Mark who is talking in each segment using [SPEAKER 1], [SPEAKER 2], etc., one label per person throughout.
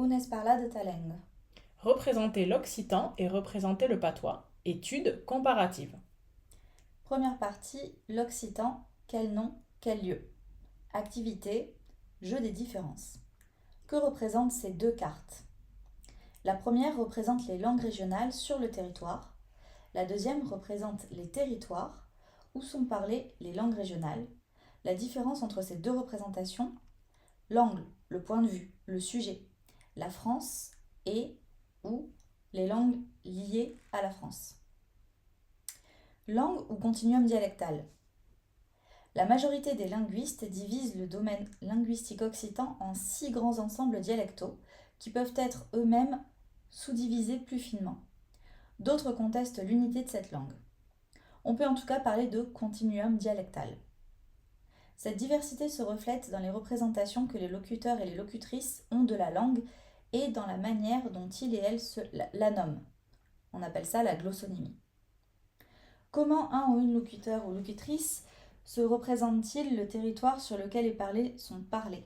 [SPEAKER 1] Unes parla de ta langue.
[SPEAKER 2] Représenter l'occitan et représenter le patois. Étude comparative.
[SPEAKER 1] Première partie, l'occitan, quel nom, quel lieu. Activité, jeu des différences. Que représentent ces deux cartes? La première représente les langues régionales sur le territoire. La deuxième représente les territoires où sont parlées les langues régionales. La différence entre ces deux représentations, l'angle, le point de vue, le sujet, la France et ou les langues liées à la France. Langue ou continuum dialectal. La majorité des linguistes divisent le domaine linguistique occitan en 6 grands ensembles dialectaux qui peuvent être eux-mêmes sous-divisés plus finement. D'autres contestent l'unité de cette langue. On peut en tout cas parler de continuum dialectal. Cette diversité se reflète dans les représentations que les locuteurs et les locutrices ont de la langue et dans la manière dont ils et elles la nomment. On appelle ça la glossonymie. Comment un ou une locuteur ou locutrice se représente-t-il le territoire sur lequel est parlé son parler?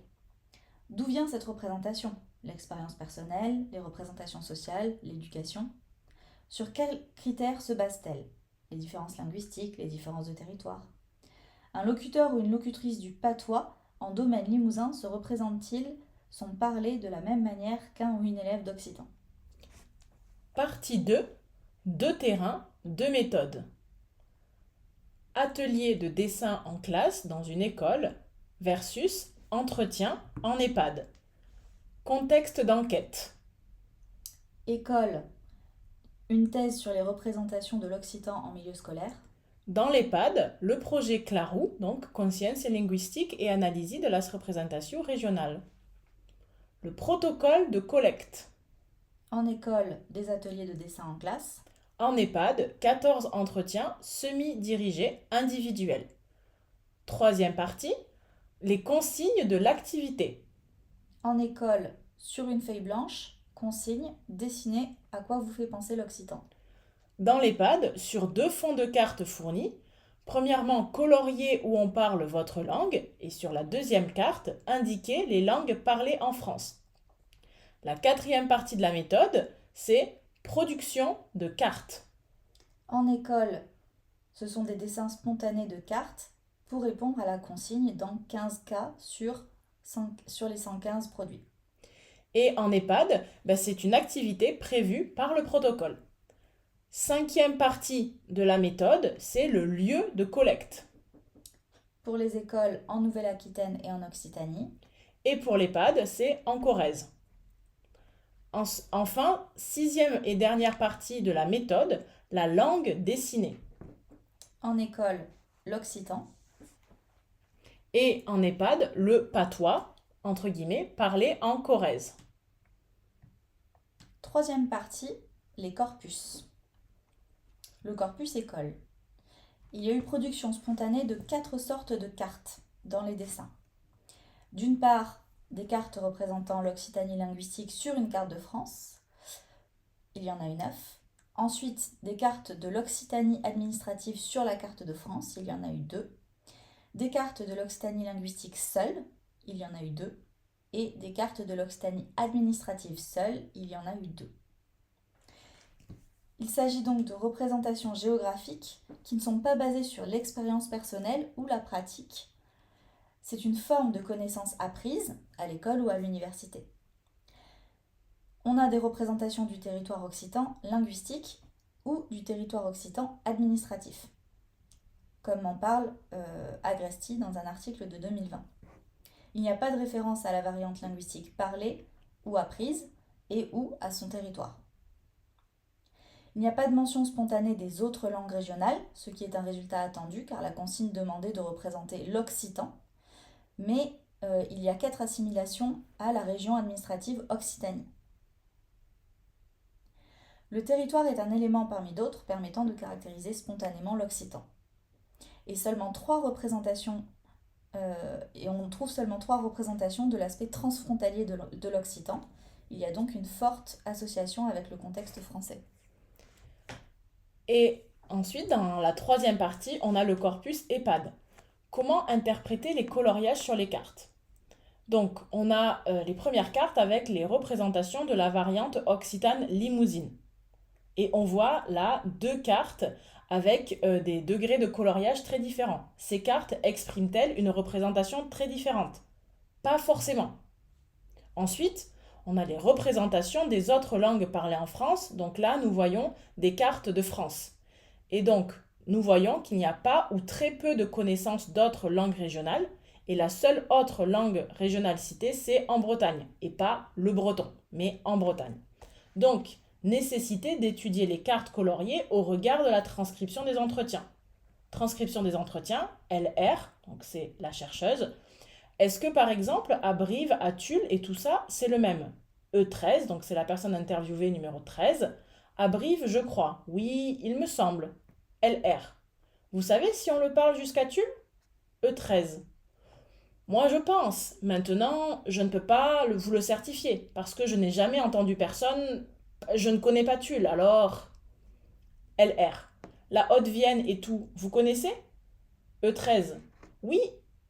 [SPEAKER 1] D'où vient cette représentation? L'expérience personnelle, les représentations sociales, l'éducation. Sur quels critères se base-t-elle? Les différences linguistiques, les différences de territoire. Un locuteur ou une locutrice du patois en domaine limousin se représente-t-il son parler de la même manière qu'un ou une élève d'occitan?
[SPEAKER 2] Partie 2. Deux terrains, deux méthodes. Atelier de dessin en classe dans une école versus entretien en EHPAD. Contexte d'enquête.
[SPEAKER 1] École, une thèse sur les représentations de l'occitan en milieu scolaire.
[SPEAKER 2] Dans l'EHPAD, le projet CLAROU, donc Conscience et linguistique et analyse de la représentation régionale. Le protocole de collecte.
[SPEAKER 1] En école, des ateliers de dessin en classe.
[SPEAKER 2] En EHPAD, 14 entretiens semi-dirigés individuels. Troisième partie, les consignes de l'activité.
[SPEAKER 1] En école, sur une feuille blanche, consigne, dessinez à quoi vous fait penser l'occitan.
[SPEAKER 2] Dans l'EHPAD, sur 2 fonds de cartes fournis, premièrement colorier où on parle votre langue et sur la deuxième carte, indiquer les langues parlées en France. La quatrième partie de la méthode, c'est production de cartes.
[SPEAKER 1] En école, ce sont des dessins spontanés de cartes pour répondre à la consigne dans 15 cas sur les 115 produits.
[SPEAKER 2] Et en EHPAD, c'est une activité prévue par le protocole. Cinquième partie de la méthode, c'est le lieu de collecte.
[SPEAKER 1] Pour les écoles en Nouvelle-Aquitaine et en Occitanie.
[SPEAKER 2] Et pour l'EHPAD, c'est en Corrèze. Enfin, sixième et dernière partie de la méthode, la langue dessinée.
[SPEAKER 1] En école, l'occitan.
[SPEAKER 2] Et en EHPAD, le patois, entre guillemets, parlé en Corrèze.
[SPEAKER 1] Troisième partie, les corpus. Le corpus école. Il y a eu production spontanée de 4 sortes de cartes dans les dessins. D'une part, des cartes représentant l'Occitanie linguistique sur une carte de France. Il y en a eu 9. Ensuite, des cartes de l'Occitanie administrative sur la carte de France. Il y en a eu 2. Des cartes de l'Occitanie linguistique seule. Il y en a eu 2. Et des cartes de l'Occitanie administrative seule. Il y en a eu 2. Il s'agit donc de représentations géographiques qui ne sont pas basées sur l'expérience personnelle ou la pratique. C'est une forme de connaissance apprise à l'école ou à l'université. On a des représentations du territoire occitan linguistique ou du territoire occitan administratif, comme en parle Agresti dans un article de 2020. Il n'y a pas de référence à la variante linguistique parlée ou apprise et ou à son territoire. Il n'y a pas de mention spontanée des autres langues régionales, ce qui est un résultat attendu car la consigne demandait de représenter l'occitan, mais il y a 4 assimilations à la région administrative Occitanie. Le territoire est un élément parmi d'autres permettant de caractériser spontanément l'occitan. Et seulement 3 représentations, et on trouve seulement 3 représentations de l'aspect transfrontalier de l'occitan. Il y a donc une forte association avec le contexte français.
[SPEAKER 2] Et ensuite, dans la troisième partie, on a le corpus EHPAD. Comment interpréter les coloriages sur les cartes? Donc, on a les premières cartes avec les représentations de la variante occitane limousine. Et on voit là deux cartes avec des degrés de coloriage très différents. Ces cartes expriment-elles une représentation très différente? Pas forcément. Ensuite, on a les représentations des autres langues parlées en France. Donc là, nous voyons des cartes de France. Et donc, nous voyons qu'il n'y a pas ou très peu de connaissances d'autres langues régionales. Et la seule autre langue régionale citée, c'est en Bretagne. Et pas le breton, mais en Bretagne. Donc, nécessité d'étudier les cartes coloriées au regard de la transcription des entretiens. Transcription des entretiens, LR, donc c'est la chercheuse. Est-ce que par exemple, à Brive, à Tulle et tout ça, c'est le même? E13, donc c'est la personne interviewée numéro 13. À Brive, je crois. Oui, il me semble. LR. Vous savez si on le parle jusqu'à Tulle? E13. Moi, je pense. Maintenant, je ne peux pas vous le certifier parce que je n'ai jamais entendu personne. Je ne connais pas Tulle, alors LR. La Haute-Vienne et tout, vous connaissez? E13. Oui,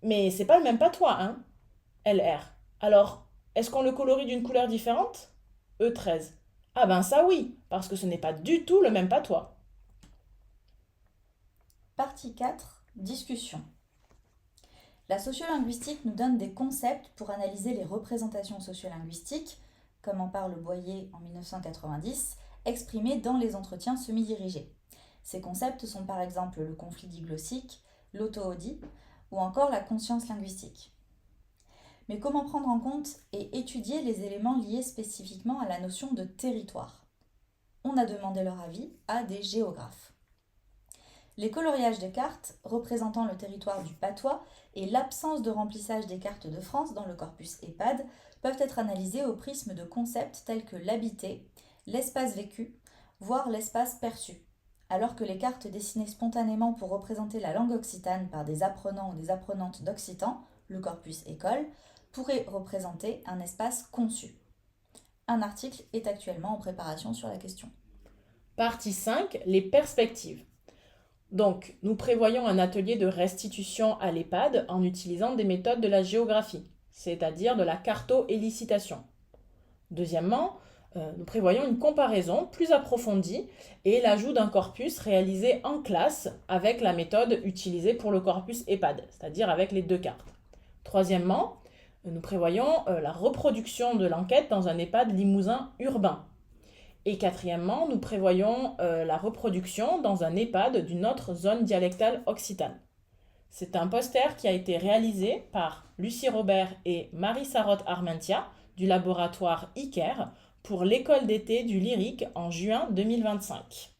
[SPEAKER 2] mais c'est pas le même patois, hein? LR. Alors, est-ce qu'on le colorie d'une couleur différente? E13. Ah ben ça oui, parce que ce n'est pas du tout le même patois.
[SPEAKER 1] Partie 4. Discussion. La sociolinguistique nous donne des concepts pour analyser les représentations sociolinguistiques, comme en parle Boyer en 1990, exprimées dans les entretiens semi-dirigés. Ces concepts sont par exemple le conflit diglossique, l'auto-audit ou encore la conscience linguistique. Mais comment prendre en compte et étudier les éléments liés spécifiquement à la notion de territoire? On a demandé leur avis à des géographes. Les coloriages des cartes représentant le territoire du patois et l'absence de remplissage des cartes de France dans le corpus EHPAD peuvent être analysés au prisme de concepts tels que l'habité, l'espace vécu, voire l'espace perçu, alors que les cartes dessinées spontanément pour représenter la langue occitane par des apprenants ou des apprenantes d'occitan, le corpus école, pourraient représenter un espace conçu. Un article est actuellement en préparation sur la question.
[SPEAKER 2] Partie 5, les perspectives. Donc, nous prévoyons un atelier de restitution à l'EHPAD en utilisant des méthodes de la géographie, c'est-à-dire de la carto-élicitation. Deuxièmement, nous prévoyons une comparaison plus approfondie et l'ajout d'un corpus réalisé en classe avec la méthode utilisée pour le corpus EHPAD, c'est-à-dire avec les deux cartes. Troisièmement, nous prévoyons la reproduction de l'enquête dans un EHPAD limousin urbain. Et quatrièmement, nous prévoyons la reproduction dans un EHPAD d'une autre zone dialectale occitane. C'est un poster qui a été réalisé par Lucie Robert et Marie Sarotte Armentia du laboratoire ICARE pour l'école d'été du lyrique en juin 2025.